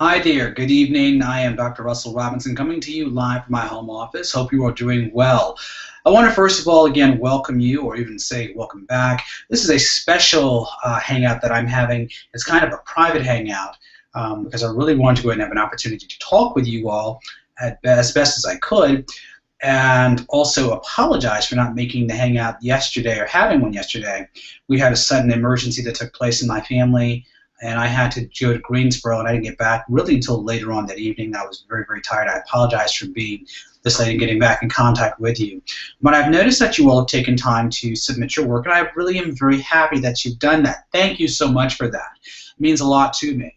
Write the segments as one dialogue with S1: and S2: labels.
S1: Hi there, good evening. I am Dr. Russell Robinson coming to you live from my home office. Hope you are doing well. I want to first of all again welcome you, or even say welcome back. This is a special hangout that I'm having. It's kind of a private hangout because I really wanted to go ahead and have an opportunity to talk with you all as best as I could, and also apologize for not making the hangout yesterday or having one yesterday. We had a sudden emergency that took place in my family, and I had to go to Greensboro, and I didn't get back really until later on that evening. I was very, very tired. I apologize for being this late and getting back in contact with you. But I've noticed that you all have taken time to submit your work, and I really am very happy that you've done that. Thank you so much for that. It means a lot to me.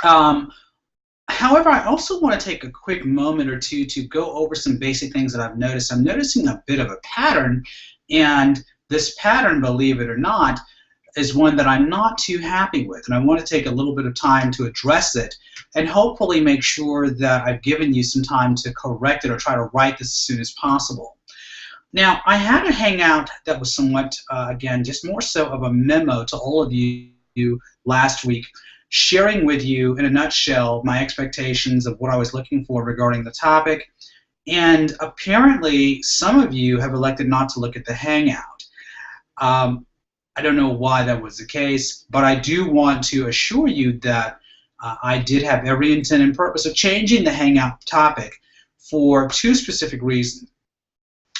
S1: However, I also want to take a quick moment or two to go over some basic things that I've noticed. I'm noticing a bit of a pattern, and this pattern, believe it or not, is one that I'm not too happy with, and I want to take a little bit of time to address it and hopefully make sure that I've given you some time to correct it or try to right this as soon as possible. Now, I had a hangout that was somewhat, again, just more so of a memo to all of you last week, sharing with you in a nutshell my expectations of what I was looking for regarding the topic, and apparently some of you have elected not to look at the hangout. I don't know why that was the case, but I do want to assure you that I did have every intent and purpose of changing the hangout topic for two specific reasons.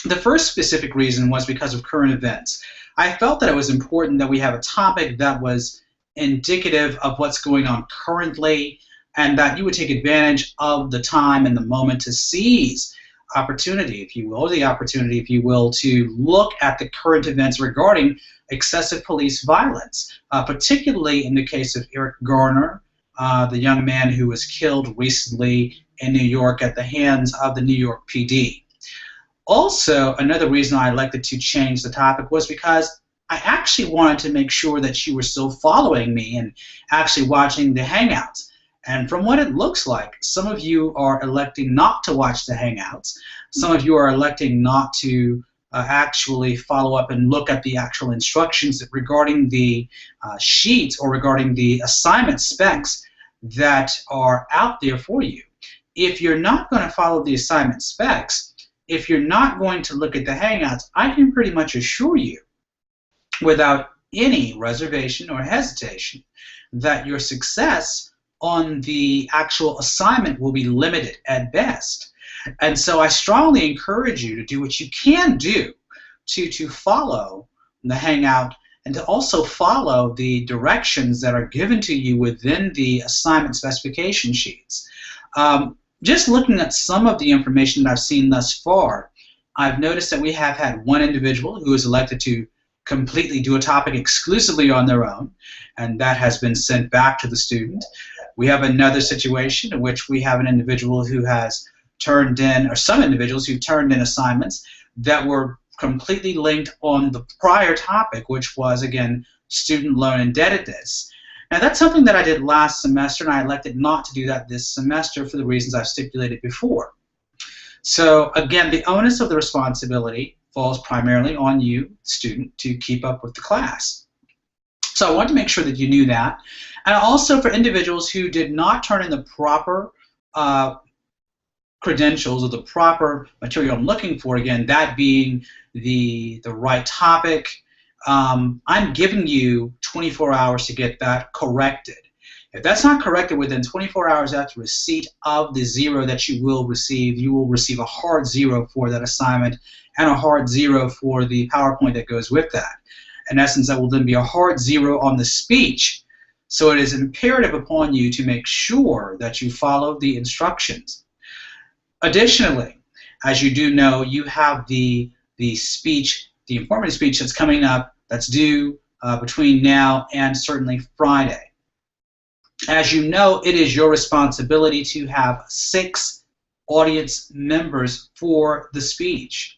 S1: The first specific reason was because of current events. I felt that it was important that we have a topic that was indicative of what's going on currently, and that you would take advantage of the time and the moment to seize opportunity, if you will, or the opportunity, if you will, to look at the current events regarding excessive police violence, particularly in the case of Eric Garner, the young man who was killed recently in New York at the hands of the New York PD. Also, another reason I elected to change the topic was because I actually wanted to make sure that you were still following me and actually watching the Hangouts. And from what it looks like, some of you are electing not to watch the Hangouts. Some of you are electing not to actually follow up and look at the actual instructions regarding the sheets or regarding the assignment specs that are out there for you. If you're not going to follow the assignment specs, if you're not going to look at the Hangouts, I can pretty much assure you, without any reservation or hesitation, that your success on the actual assignment will be limited at best. And so I strongly encourage you to do what you can do to follow the Hangout and to also follow the directions that are given to you within the assignment specification sheets. Just looking at some of the information that I've seen thus far, I've noticed that we have had one individual who is elected to completely do a topic exclusively on their own, and that has been sent back to the student. We have another situation in which we have an individual who has turned in, or some individuals who turned in assignments that were completely linked on the prior topic, which was, again, student loan indebtedness. Now, that's something that I did last semester, and I elected not to do that this semester for the reasons I've stipulated before. So, again, the onus of the responsibility falls primarily on you, student, to keep up with the class. So I wanted to make sure that you knew that. And also for individuals who did not turn in the proper credentials or the proper material I'm looking for, again, that being the right topic, I'm giving you 24 hours to get that corrected. If that's not corrected within 24 hours after receipt of the 0 that you will receive a hard 0 for that assignment and a hard 0 for the PowerPoint that goes with that. In essence, that will then be a hard 0 on the speech. So it is imperative upon you to make sure that you follow the instructions. Additionally, as you do know, you have the speech, the informative speech that's coming up, that's due between now and certainly Friday. As you know, it is your responsibility to have 6 audience members for the speech.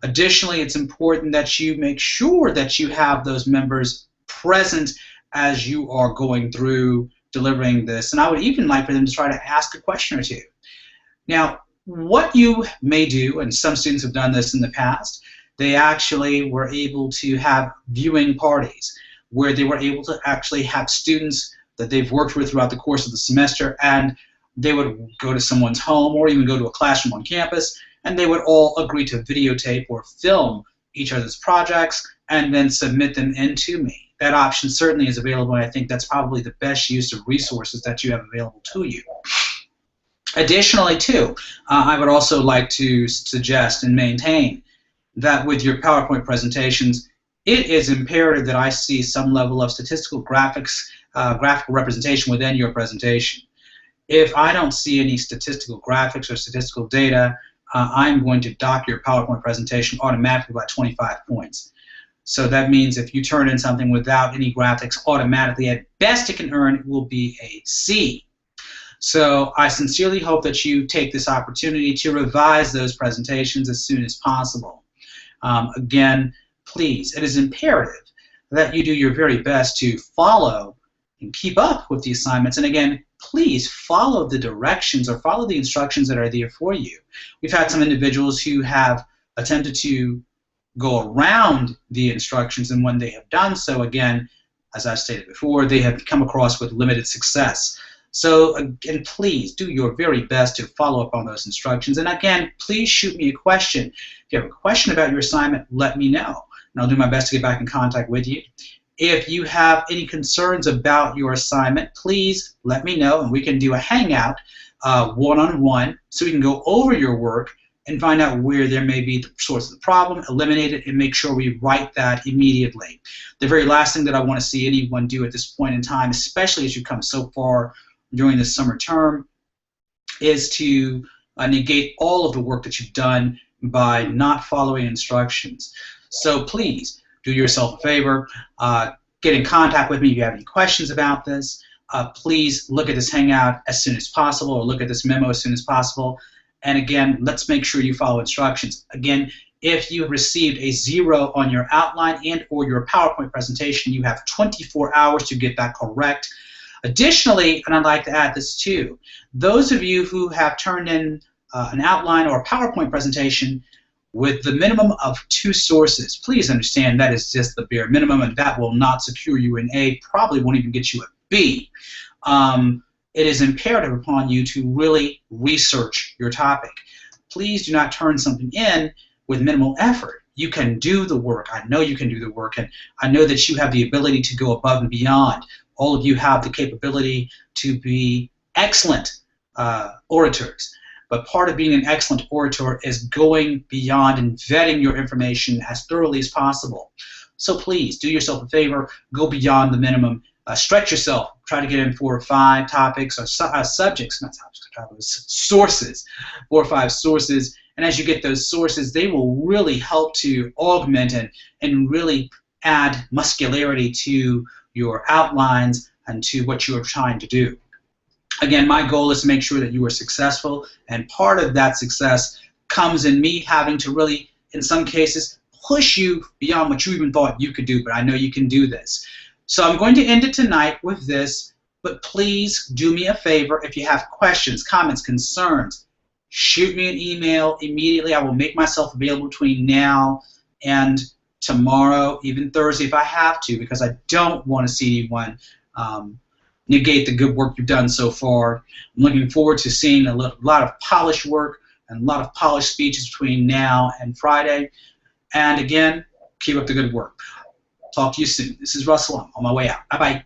S1: Additionally, it's important that you make sure that you have those members present as you are going through delivering this. And I would even like for them to try to ask a question or two. Now, what you may do, and some students have done this in the past, they actually were able to have viewing parties where they were able to actually have students that they've worked with throughout the course of the semester, and they would go to someone's home or even go to a classroom on campus, and they would all agree to videotape or film each other's projects and then submit them into me. That option certainly is available, and I think that's probably the best use of resources that you have available to you. Additionally, too, I would also like to suggest and maintain that with your PowerPoint presentations, it is imperative that I see some level of statistical graphical representation within your presentation. If I don't see any statistical graphics or statistical data, I'm going to dock your PowerPoint presentation automatically by 25 points. So that means if you turn in something without any graphics, automatically, at best it can earn will be a C. So I sincerely hope that you take this opportunity to revise those presentations as soon as possible. Again, please, it is imperative that you do your very best to follow and keep up with the assignments. And again, please follow the directions or follow the instructions that are there for you. We've had some individuals who have attempted to go around the instructions, and when they have done so, again, as I've stated before, they have come across with limited success. So again, please do your very best to follow up on those instructions. And again, please shoot me a question. If you have a question about your assignment, let me know, and I'll do my best to get back in contact with you. If you have any concerns about your assignment, please let me know, and we can do a hangout one-on-one so we can go over your work and find out where there may be the source of the problem, eliminate it, and make sure we right that immediately. The very last thing that I want to see anyone do at this point in time, especially as you come so far during the summer term, is to negate all of the work that you've done by not following instructions. So please do yourself a favor, get in contact with me if you have any questions about this. Please look at this hangout as soon as possible, or look at this memo as soon as possible. And again, let's make sure you follow instructions. Again, if you received a 0 on your outline and or your PowerPoint presentation, you have 24 hours to get that correct. Additionally, and I'd like to add this too, those of you who have turned in an outline or a PowerPoint presentation with the minimum of 2 sources, please understand that is just the bare minimum, and that will not secure you an A, probably won't even get you a B. It is imperative upon you to really research your topic. Please do not turn something in with minimal effort. You can do the work. I know you can do the work, and I know that you have the ability to go above and beyond. All of you have the capability to be excellent orators. But part of being an excellent orator is going beyond and vetting your information as thoroughly as possible. So please do yourself a favor, go beyond the minimum. Stretch yourself. Try to get in 4 or 5 topics or subjects, not topics, sources, 4 or 5 sources. And as you get those sources, they will really help to augment and really add muscularity to your outlines and to what you are trying to do. Again, my goal is to make sure that you are successful, and part of that success comes in me having to really, in some cases, push you beyond what you even thought you could do, but I know you can do this. So I'm going to end it tonight with this, but please do me a favor. If you have questions, comments, concerns, shoot me an email immediately. I will make myself available between now and tomorrow, even Thursday if I have to, because I don't want to see anyone negate the good work you've done so far. I'm looking forward to seeing a lot of polished work and a lot of polished speeches between now and Friday. And again, keep up the good work. Talk to you soon. This is Russell. I'm on my way out. Bye-bye.